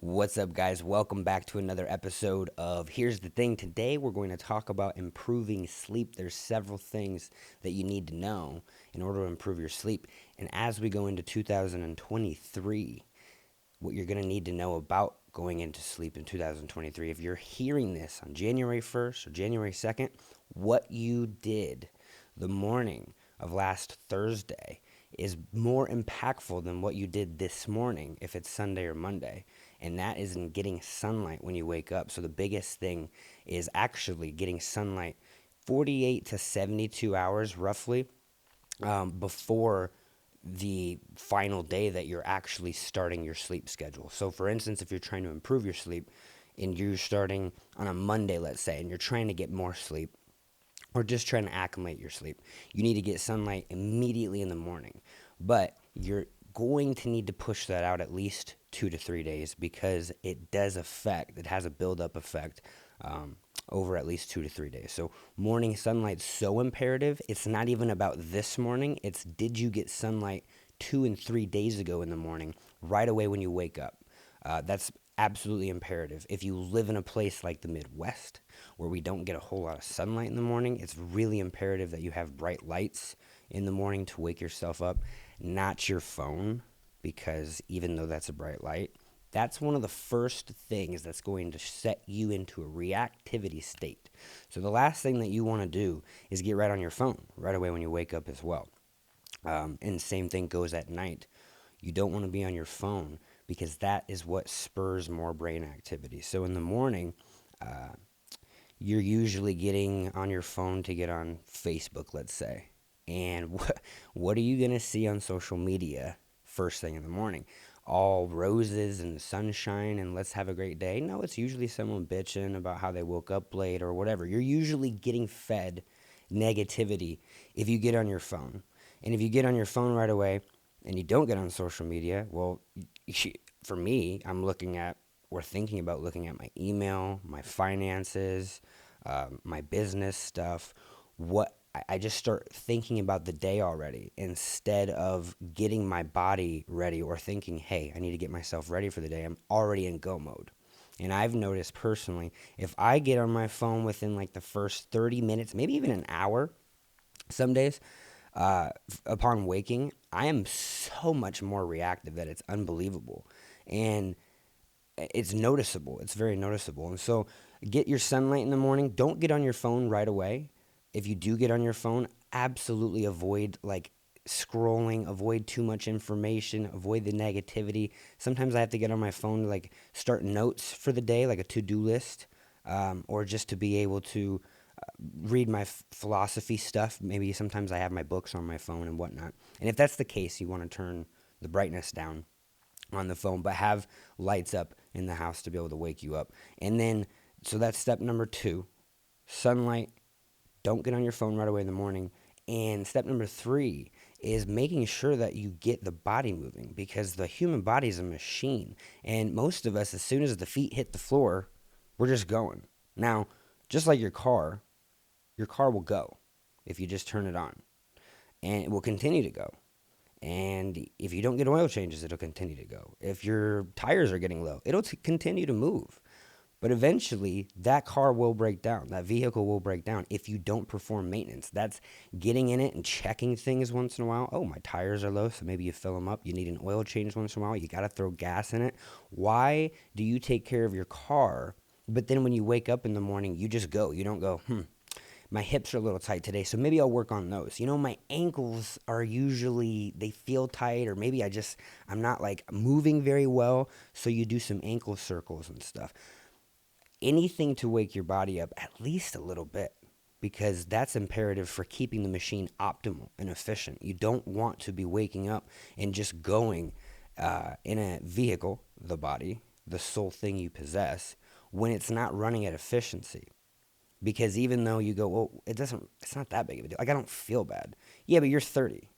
What's up, guys? Welcome back to another episode of Here's the Thing. Today, we're going to talk about improving sleep. There's several things that you need to know in order to improve your sleep. And as we go into 2023, what you're going to need to know about going into sleep in 2023, if you're hearing this on January 1st or January 2nd, what you did the morning of last Thursday is more impactful than what you did this morning if it's Sunday or Monday. And that is in getting sunlight when you wake up. So the biggest thing is actually getting sunlight 48 to 72 hours roughly before the final day that you're actually starting your sleep schedule. So, for instance, if you're trying to improve your sleep and you're starting on a Monday, let's say, and you're trying to get more sleep or just trying to acclimate your sleep, you need to get sunlight immediately in the morning. But you're going to need to push that out at least 2 to 3 days because it has a buildup effect over at least 2 to 3 days. So morning sunlight's so imperative. It's not even about this morning. It's did you get sunlight 2 and 3 days ago in the morning, right away when you wake up. That's absolutely imperative. If you live in a place like the Midwest where we don't get a whole lot of sunlight in the morning, it's really imperative that you have bright lights in the morning to wake yourself up, not your phone, because even though that's a bright light, that's one of the first things that's going to set you into a reactivity state. So the last thing that you want to do is get right on your phone right away when you wake up as well. And same thing goes at night. You don't want to be on your phone because that is what spurs more brain activity. So in the morning, you're usually getting on your phone to get on Facebook, let's say. And what are you going to see on social media first thing in the morning? All roses and sunshine and let's have a great day? No, it's usually someone bitching about how they woke up late or whatever. You're usually getting fed negativity if you get on your phone. And if you get on your phone right away and you don't get on social media, well, for me, I'm looking at or thinking about looking at my email, my finances, my business stuff. I just start thinking about the day already instead of getting my body ready or thinking, hey, I need to get myself ready for the day. I'm already in go mode. And I've noticed personally, if I get on my phone within like the first 30 minutes, maybe even an hour, some days, upon waking, I am so much more reactive that it's unbelievable. And it's noticeable. It's very noticeable. And so get your sunlight in the morning. Don't get on your phone right away. If you do get on your phone, absolutely avoid like scrolling, avoid too much information, avoid the negativity. Sometimes I have to get on my phone to like start notes for the day, like a to-do list, or just to be able to read my philosophy stuff. Maybe sometimes I have my books on my phone and whatnot. And if that's the case, you want to turn the brightness down on the phone, but have lights up in the house to be able to wake you up. And then, so that's step number 2, sunlight. Don't get on your phone right away in the morning. And step number 3 is making sure that you get the body moving because the human body is a machine. And most of us, as soon as the feet hit the floor, we're just going. Now, just like your car will go if you just turn it on. And it will continue to go. And if you don't get oil changes, it'll continue to go. If your tires are getting low, it'll continue to move. But eventually, that car will break down. That vehicle will break down if you don't perform maintenance. That's getting in it and checking things once in a while. Oh, my tires are low, so maybe you fill them up. You need an oil change once in a while. You got to throw gas in it. Why do you take care of your car, but then when you wake up in the morning, you just go? You don't go, my hips are a little tight today, so maybe I'll work on those. My ankles are usually, they feel tight, or maybe I'm not like moving very well, so you do some ankle circles and stuff. Anything to wake your body up at least a little bit, because that's imperative for keeping the machine optimal and efficient. You don't want to be waking up and just going in a vehicle, the body, the sole thing you possess, when it's not running at efficiency. Because even though you go, well, it's not that big of a deal. Like, I don't feel bad. Yeah, but you're 30.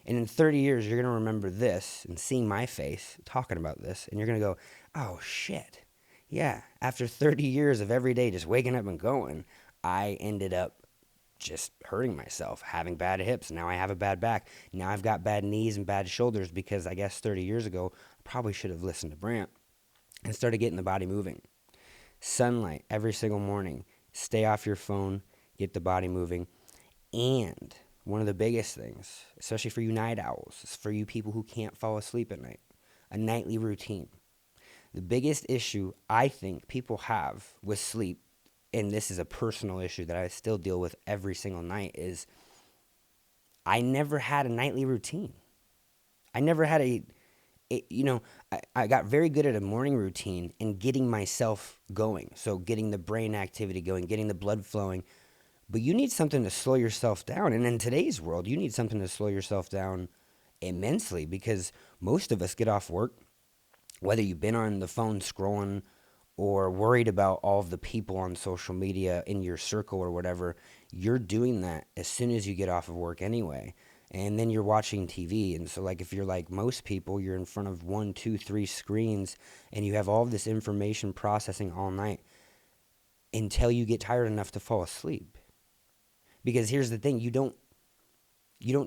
And in 30 years, you're going to remember this and seeing my face talking about this. And you're going to go, oh, shit. Yeah, after 30 years of every day just waking up and going, I ended up just hurting myself, having bad hips. Now I have a bad back. Now I've got bad knees and bad shoulders because I guess 30 years ago, I probably should have listened to Brant and started getting the body moving. Sunlight every single morning. Stay off your phone, get the body moving. And one of the biggest things, especially for you night owls, is for you people who can't fall asleep at night, a nightly routine. The biggest issue I think people have with sleep, and this is a personal issue that I still deal with every single night, is I never had a nightly routine. I never had I got very good at a morning routine and getting myself going. So getting the brain activity going, getting the blood flowing. But you need something to slow yourself down. And in today's world, you need something to slow yourself down immensely, because most of us get off work, whether you've been on the phone scrolling or worried about all of the people on social media in your circle or whatever, you're doing that as soon as you get off of work anyway. And then you're watching TV. And so, like, if you're like most people, you're in front of one, two, three screens, and you have all of this information processing all night until you get tired enough to fall asleep. Because here's the thing, you don't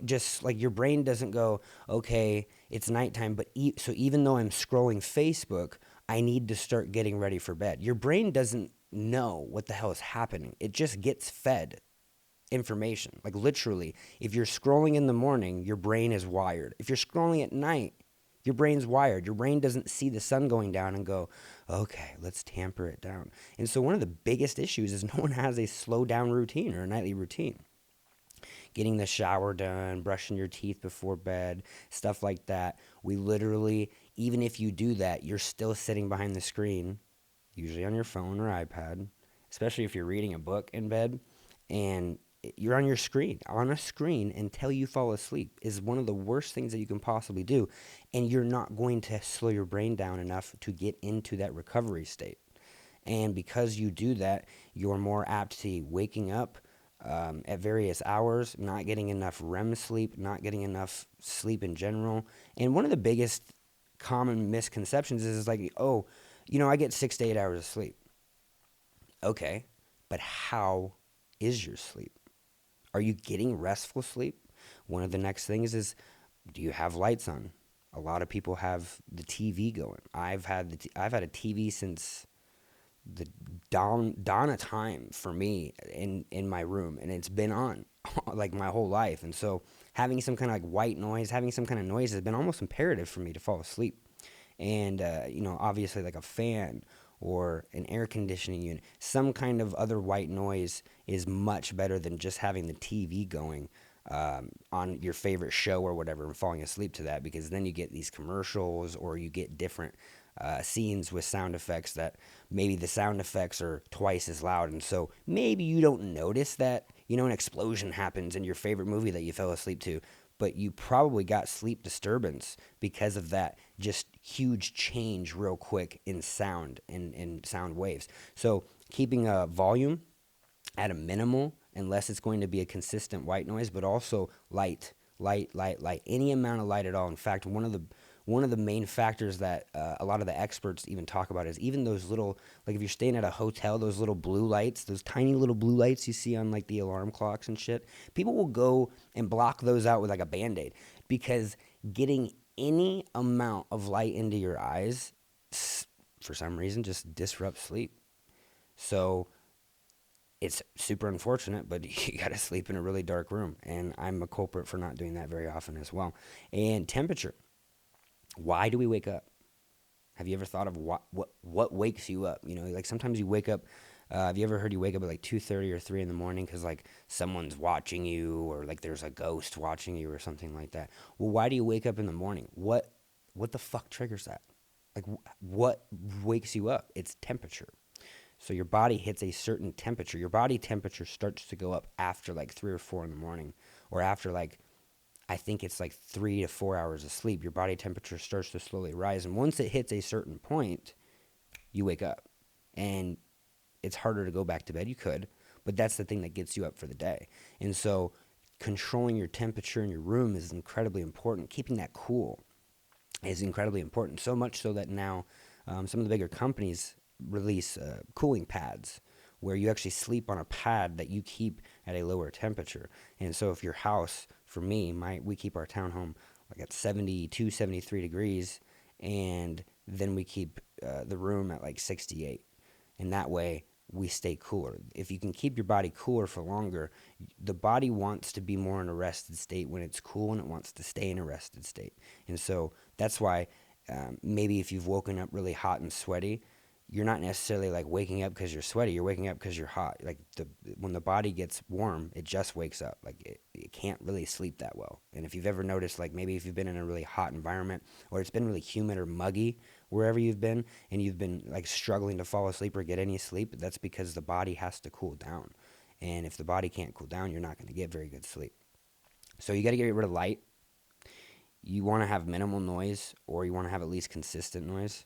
just, like, your brain doesn't go, okay, it's nighttime, but so even though I'm scrolling Facebook, I need to start getting ready for bed. Your brain doesn't know what the hell is happening. It just gets fed information. Like, literally, if you're scrolling in the morning, your brain is wired. If you're scrolling at night, your brain's wired. Your brain doesn't see the sun going down and go, okay, let's tamper it down. And so one of the biggest issues is no one has a slow down routine or a nightly routine. Getting the shower done, brushing your teeth before bed, stuff like that. We literally, even if you do that, you're still sitting behind the screen, usually on your phone or iPad, especially if you're reading a book in bed, and you're on a screen until you fall asleep is one of the worst things that you can possibly do. And you're not going to slow your brain down enough to get into that recovery state. And because you do that, you're more apt to waking up at various hours, not getting enough REM sleep, not getting enough sleep in general. And one of the biggest common misconceptions is like, oh, I get 6 to 8 hours of sleep. Okay, but how is your sleep? Are you getting restful sleep? One of the next things is, do you have lights on? A lot of people have the TV going. I've had a TV since the dawn of time for me in my room, and it's been on like my whole life. And so having some kind of like white noise, having some kind of noise has been almost imperative for me to fall asleep. And obviously, like a fan or an air conditioning unit, some kind of other white noise is much better than just having the TV going on your favorite show or whatever and falling asleep to that, because then you get these commercials or you get different scenes with sound effects that maybe the sound effects are twice as loud. And so maybe you don't notice that, an explosion happens in your favorite movie that you fell asleep to, but you probably got sleep disturbance because of that just huge change real quick in sound and sound waves. So keeping a volume at a minimal, unless it's going to be a consistent white noise, but also light, any amount of light at all. In fact, one of the main factors that a lot of the experts even talk about is even those little, like if you're staying at a hotel, those little blue lights, those tiny little blue lights you see on like the alarm clocks and shit, people will go and block those out with like a Band-Aid, because getting any amount of light into your eyes, for some reason, just disrupts sleep. So it's super unfortunate, but you got to sleep in a really dark room. And I'm a culprit for not doing that very often as well. And temperature. Why do we wake up? Have you ever thought of what wakes you up? Like sometimes you wake up. Have you ever heard you wake up at like 2:30 or 3 in the morning because like someone's watching you, or like there's a ghost watching you or something like that? Well, why do you wake up in the morning? What the fuck triggers that? Like what wakes you up? It's temperature. So your body hits a certain temperature. Your body temperature starts to go up after like 3 or 4 in the morning, or after like, I think it's like 3 to 4 hours of sleep. Your body temperature starts to slowly rise. And once it hits a certain point, you wake up. And it's harder to go back to bed. You could, but that's the thing that gets you up for the day. And so controlling your temperature in your room is incredibly important. Keeping that cool is incredibly important. So much so that now some of the bigger companies release cooling pads where you actually sleep on a pad that you keep at a lower temperature. And so if your house, for me, we keep our townhome like at 72, 73 degrees, and then we keep the room at like 68. And that way we stay cooler. If you can keep your body cooler for longer, the body wants to be more in a rested state when it's cool, and it wants to stay in a rested state. And so that's why maybe if you've woken up really hot and sweaty, you're not necessarily like waking up because you're sweaty. You're waking up because you're hot. Like when the body gets warm, it just wakes up. Like it can't really sleep that well. And if you've ever noticed, like maybe if you've been in a really hot environment, or it's been really humid or muggy wherever you've been, and you've been like struggling to fall asleep or get any sleep, that's because the body has to cool down. And if the body can't cool down, you're not going to get very good sleep. So you got to get rid of light. You want to have minimal noise, or you want to have at least consistent noise,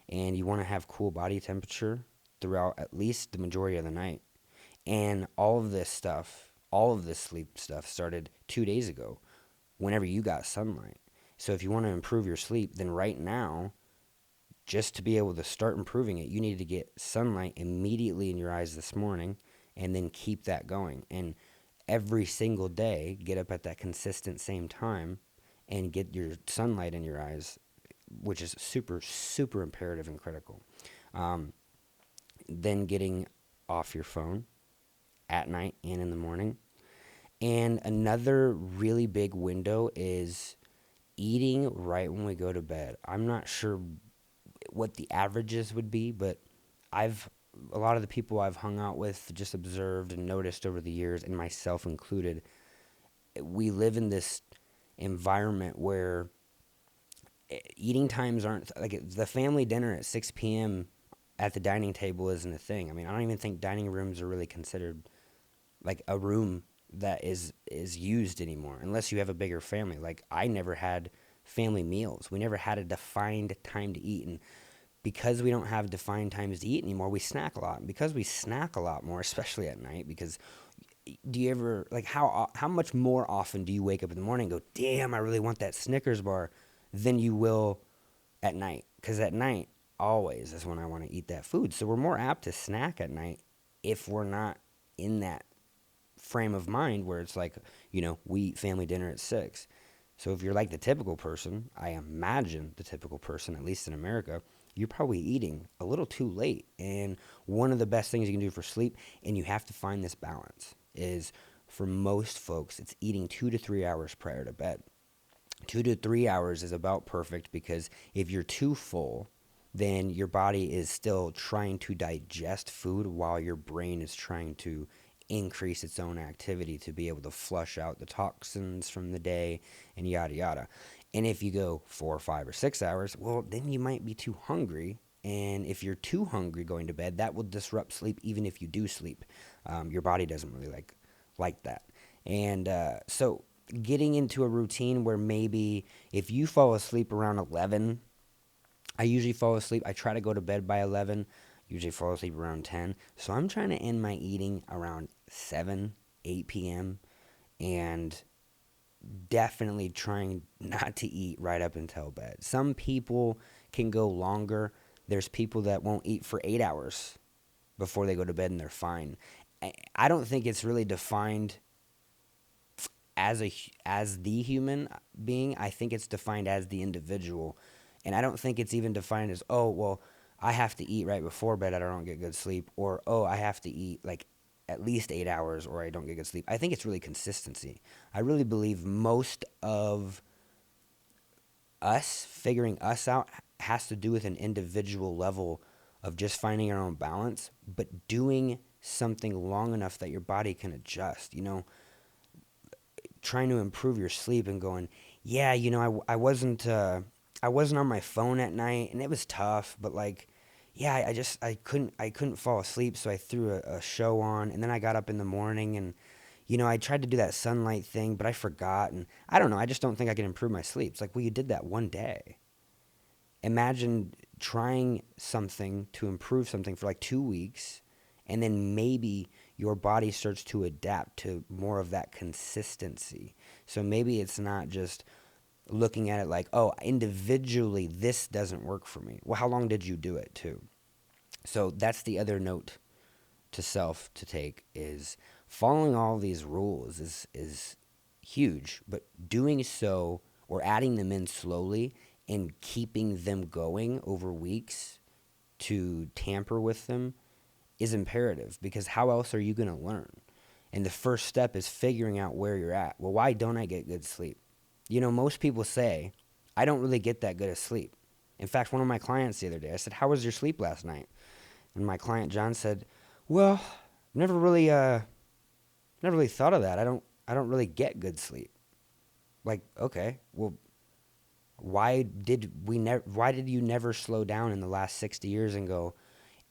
and you want to have cool body temperature throughout at least the majority of the night. And all of this stuff, all of this sleep stuff started 2 days ago whenever you got sunlight. So if you want to improve your sleep, then right now, just to be able to start improving it, you need to get sunlight immediately in your eyes this morning, and then keep that going. And every single day, get up at that consistent same time and get your sunlight in your eyes, which is super, super imperative and critical. Um, then getting off your phone at night and in the morning. And another really big window is eating right when we go to bed. I'm not sure what the averages would be, but I've a lot of the people I've hung out with, just observed and noticed over the years, and myself included, we live in this environment where eating times aren't like the family dinner at 6 p.m. at the dining table isn't a thing. I mean, I don't even think dining rooms are really considered like a room that is used anymore, unless you have a bigger family. Like I never had family meals. We never had a defined time to eat, and because we don't have defined times to eat anymore, we snack a lot. And because we snack a lot more, especially at night, because do you ever like how much more often do you wake up in the morning and go, "Damn, I really want that Snickers bar," than you will at night? Because at night always is when I want to eat that food. So we're more apt to snack at night if we're not in that frame of mind where it's like, we eat family dinner at 6. So if you're like the typical person, I imagine the typical person, at least in America, you're probably eating a little too late. And one of the best things you can do for sleep, and you have to find this balance, is for most folks, it's eating 2 to 3 hours prior to bed. 2 to 3 hours is about perfect, because if you're too full, then your body is still trying to digest food while your brain is trying to increase its own activity to be able to flush out the toxins from the day and yada yada. And if you go 4 or 5 or 6 hours, well, then you might be too hungry. And if you're too hungry going to bed, that will disrupt sleep even if you do sleep. Your body doesn't really like that. And so getting into a routine where maybe if you fall asleep around 11, I usually fall asleep. I try to go to bed by 11, usually fall asleep around 10. So I'm trying to end my eating around 7, 8 p.m. and definitely trying not to eat right up until bed. Some people can go longer. There's people that won't eat for 8 hours before they go to bed and they're fine. I don't think it's really defined as the human being. I think it's defined as the individual. And I don't think it's even defined as, oh, well, I have to eat right before bed or I don't get good sleep, or, oh, I have to eat like at least 8 hours or I don't get good sleep. I think it's really consistency. I really believe most of us figuring us out has to do with an individual level of just finding our own balance, but doing something long enough that your body can adjust. Trying to improve your sleep and going, yeah, I wasn't on my phone at night and it was tough, but like, yeah, I couldn't fall asleep, so I threw a show on, and then I got up in the morning and I tried to do that sunlight thing, but I forgot, and I don't know, I just don't think I can improve my sleep. It's like, well, you did that one day. Imagine trying something to improve something for like 2 weeks, and then maybe your body starts to adapt to more of that consistency. So maybe it's not just looking at it like, oh, individually, this doesn't work for me. Well, how long did you do it too? So that's the other note to self to take, is following all these rules is huge, but doing so or adding them in slowly and keeping them going over weeks to tamper with them is imperative, because how else are you going to learn? And the first step is figuring out where you're at. Well, why don't I get good sleep? Most people say, I don't really get that good of sleep. In fact, one of my clients the other day, I said, how was your sleep last night? And my client John said, well, never really thought of that. I don't really get good sleep. Like, okay, well, why did you never slow down in the last 60 years and go,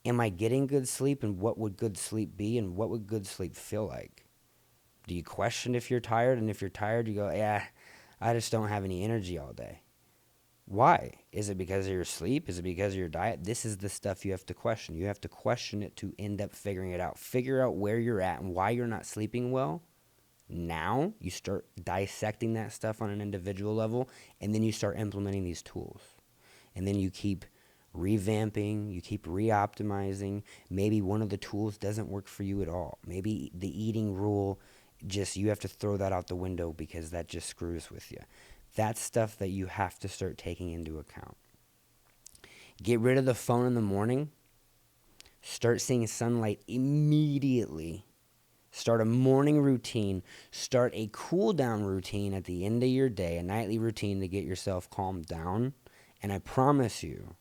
am I getting good sleep, and what would good sleep be, and what would good sleep feel like? Do you question if you're tired? And if you're tired, you go, yeah, I just don't have any energy all day. Why? Is it because of your sleep? Is it because of your diet? This is the stuff you have to question. You have to question it to end up figuring it out. Figure out where you're at and why you're not sleeping well. Now you start dissecting that stuff on an individual level, and then you start implementing these tools. And then you keep revamping, you keep re-optimizing. Maybe one of the tools doesn't work for you at all. Maybe the eating rule, just you have to throw that out the window because that just screws with you. That's stuff that you have to start taking into account. Get rid of the phone in the morning. Start seeing sunlight immediately. Start a morning routine. Start a cool down routine at the end of your day, a nightly routine to get yourself calmed down. And I promise you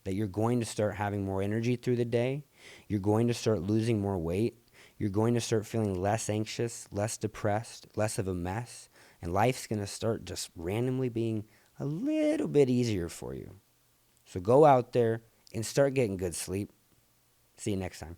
that you're going to start having more energy through the day. You're going to start losing more weight. You're going to start feeling less anxious, less depressed, less of a mess. And life's going to start just randomly being a little bit easier for you. So go out there and start getting good sleep. See you next time.